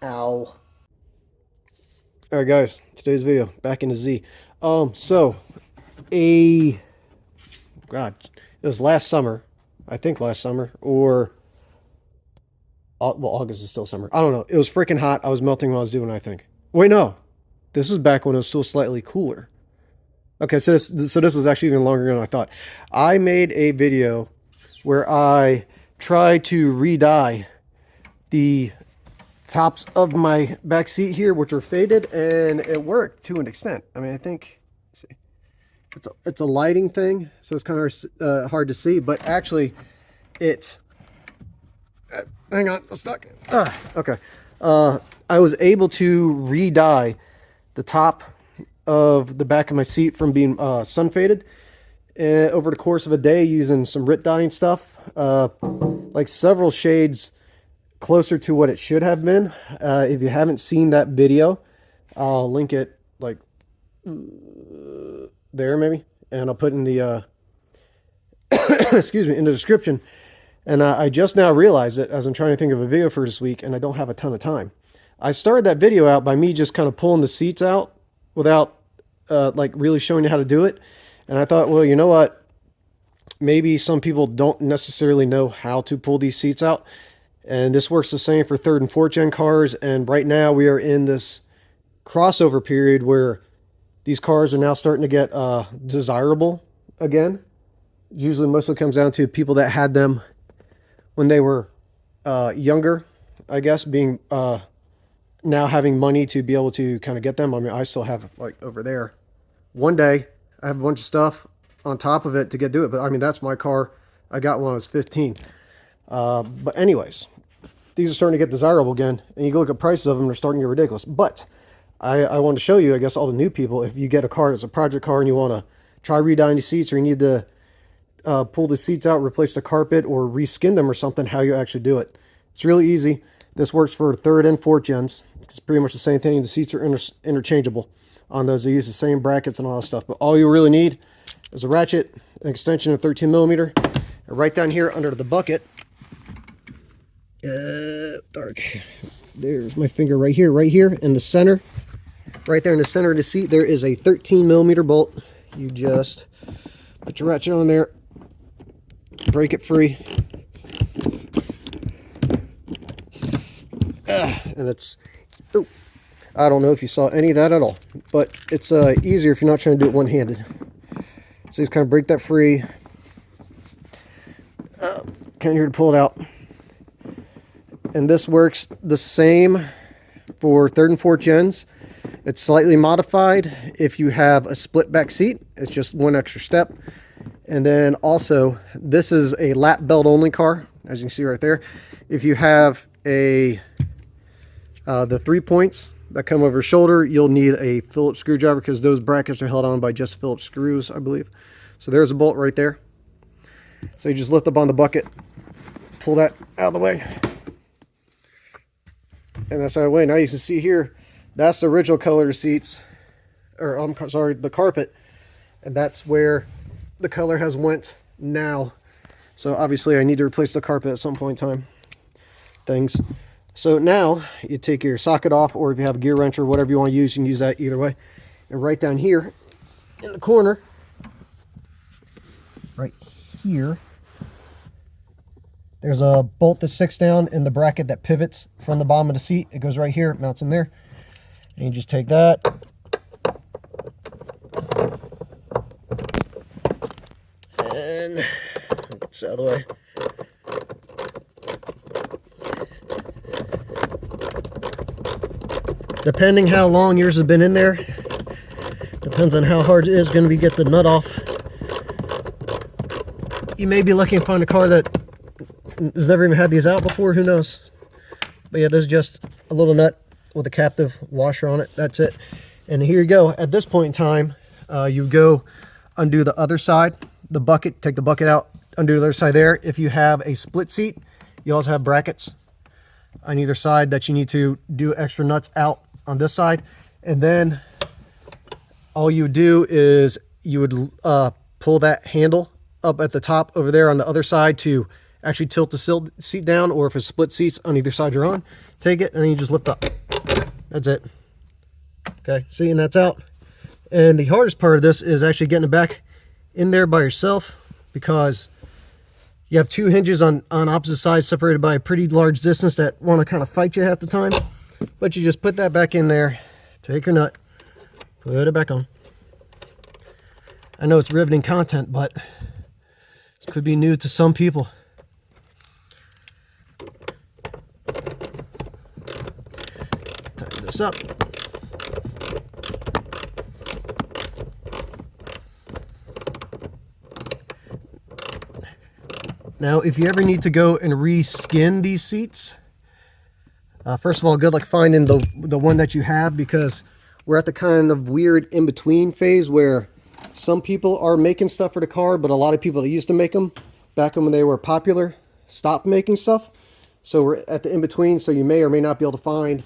Ow. Alright guys, today's video, back in the Z. God, it was last summer, I think last summer, or, well, August is still summer. I don't know. It was freaking hot. I was melting while I was doing it, I think. Wait, no. This is back when it was still slightly cooler. Okay, so this was actually even longer than I thought. I made a video where I tried to re-dye the tops of my back seat here, which are faded, and it worked to an extent. I mean, I think, let's see, it's a lighting thing, so it's kind of hard to see, but actually it, hang on, I'm stuck. Okay. I was able to re-dye the top of the back of my seat from being sun faded over the course of a day using some redyeing stuff, like several shades closer to what it should have been. If you haven't seen that video, I'll link it like there maybe, and I'll put in the excuse me, in the description. And I just now realized it as I'm trying to think of a video for this week, and I don't have a ton of time. I started that video out by me just kind of pulling the seats out without like really showing you how to do it. And I thought, well, you know what? Maybe some people don't necessarily know how to pull these seats out. And this works the same for third and fourth gen cars. And right now we are in this crossover period where these cars are now starting to get desirable again. Usually mostly comes down to people that had them when they were younger, I guess, being now having money to be able to kind of get them. I mean, I still have, like, over there. One day, I have a bunch of stuff on top of it to do it. But, I mean, that's my car. I got when I was 15. But anyways, these are starting to get desirable again. And you go look at prices of them, they're starting to get ridiculous. But I want to show you, I guess, all the new people, if you get a car that's a project car and you want to try redyeing the seats, or you need to pull the seats out, replace the carpet, or reskin them or something, how you actually do it. It's really easy. This works for third and fourth gens. It's pretty much the same thing. The seats are interchangeable on those. They use the same brackets and all that stuff. But all you really need is a ratchet, an extension of 13 millimeter, and right down here under the bucket. Dark. There's my finger right here in the center. Right there in the center of the seat, there is a 13 millimeter bolt. You just put your ratchet on there, break it free, and it's, oh, I don't know if you saw any of that at all, but it's easier if you're not trying to do it one-handed. So just kind of break that free, kind of here to pull it out. And this works the same for third and fourth gens. It's slightly modified if you have a split back seat. It's just one extra step. And then also, this is a lap belt only car, as you can see right there. If you have the 3 points that come over your shoulder, you'll need a Phillips screwdriver because those brackets are held on by just Phillips screws, I believe. So there's a bolt right there. So you just lift up on the bucket, pull that out of the way, and that's out of the way. Now you can see here, that's the original color of seats, or I'm sorry, the carpet, and that's where the color has went now. So obviously I need to replace the carpet at some point in time. Things. So now you take your socket off, or if you have a gear wrench or whatever you want to use, you can use that either way. And right down here in the corner, right here, there's a bolt that sticks down in the bracket that pivots from the bottom of the seat. It goes right here, it mounts in there. And you just take that, and get this out of the way. Depending how long yours has been in there, depends on how hard it is going to be get the nut off. You may be lucky to find a car that has never even had these out before, who knows. But yeah, there's just a little nut with a captive washer on it. That's it. And here you go. At this point in time, you go undo the other side, the bucket, take the bucket out, undo the other side there. If you have a split seat, you also have brackets on either side that you need to do extra nuts out on this side. And then all you do is you would pull that handle up at the top over there on the other side to actually tilt the seat down, or if it's split seats on either side you're on, take it and then you just lift up. That's it. Okay, see, and that's out. And the hardest part of this is actually getting it back in there by yourself, because you have 2 hinges on opposite sides separated by a pretty large distance that want to kind of fight you half the time. But you just put that back in there, take your nut, put it back on. I know it's riveting content, but this could be new to some people. Tighten this up. Now, if you ever need to go and reskin these seats, first of all, good luck finding the one that you have, because we're at the kind of weird in-between phase where some people are making stuff for the car, but a lot of people that used to make them back when they were popular stopped making stuff. So we're at the in-between, so you may or may not be able to find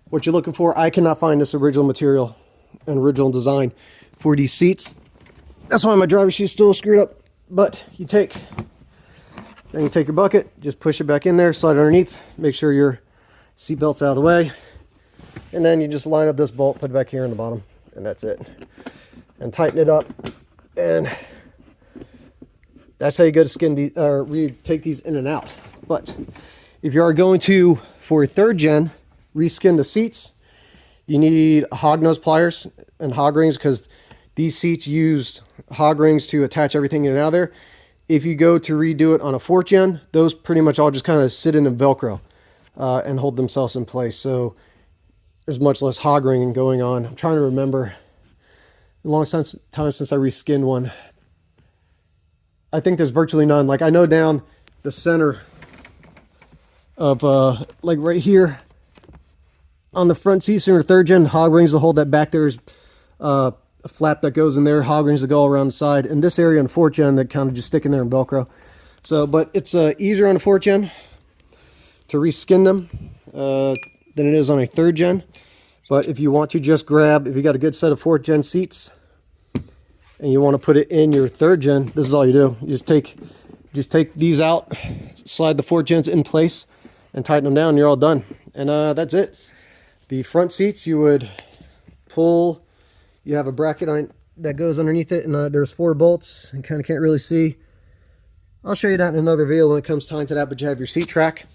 what you're looking for. I cannot find this original material and original design for these seats. That's why my driver's seat's still screwed up. But then you take your bucket, just push it back in there, slide it underneath, make sure your seat belt's out of the way, and then you just line up this bolt, put it back here in the bottom, and that's it. And tighten it up, and that's how you go to skin take these in and out. But if you are going to, for a 3rd gen, reskin the seats, you need hog nose pliers and hog rings, because these seats used hog rings to attach everything in and out of there. If you go to redo it on a 4th gen, those pretty much all just kind of sit in a Velcro and hold themselves in place. So there's much less hog ringing going on. I'm trying to remember. A long time since I reskinned one. I think there's virtually none. Like, I know down the center of like right here on the front seats in your 3rd gen, hog rings to hold that back. There's a flap that goes in there, hog rings that go all around the side. And this area on the 4th gen, that kind of just stick in there in Velcro. So, but it's easier on the 4th gen to reskin them than it is on a 3rd gen. But if you want to just grab, if you got a good set of 4th gen seats and you want to put it in your 3rd gen, this is all you do. You just take these out, slide the 4th gens in place, and tighten them down, and you're all done. And that's it. The front seats, you would pull, you have a bracket on that goes underneath it, and there's 4 bolts, and kind of can't really see. I'll show you that in another video when it comes time to that, but you have your seat track.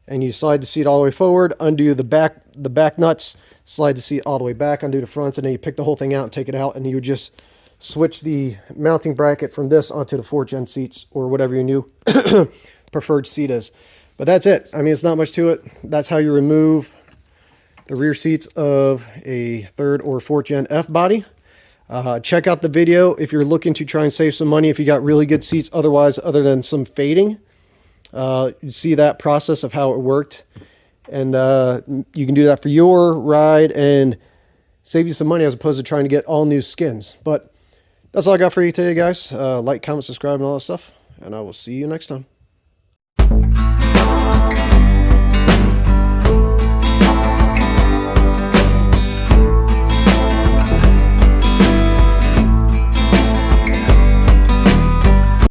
And you slide the seat all the way forward, undo the back nuts, slide the seat all the way back, undo the front, and then you pick the whole thing out and take it out, and you would just switch the mounting bracket from this onto the 4th gen seats, or whatever your new preferred seat is. But that's it. I mean, it's not much to it. That's how you remove the rear seats of a 3rd or 4th gen F body. Check out the video if you're looking to try and save some money, if you got really good seats otherwise, other than some fading. You see that process of how it worked, and you can do that for your ride and save you some money, as opposed to trying to get all new skins. But that's all I got for you today, guys. Like, comment, subscribe, and all that stuff, and I will see you next time.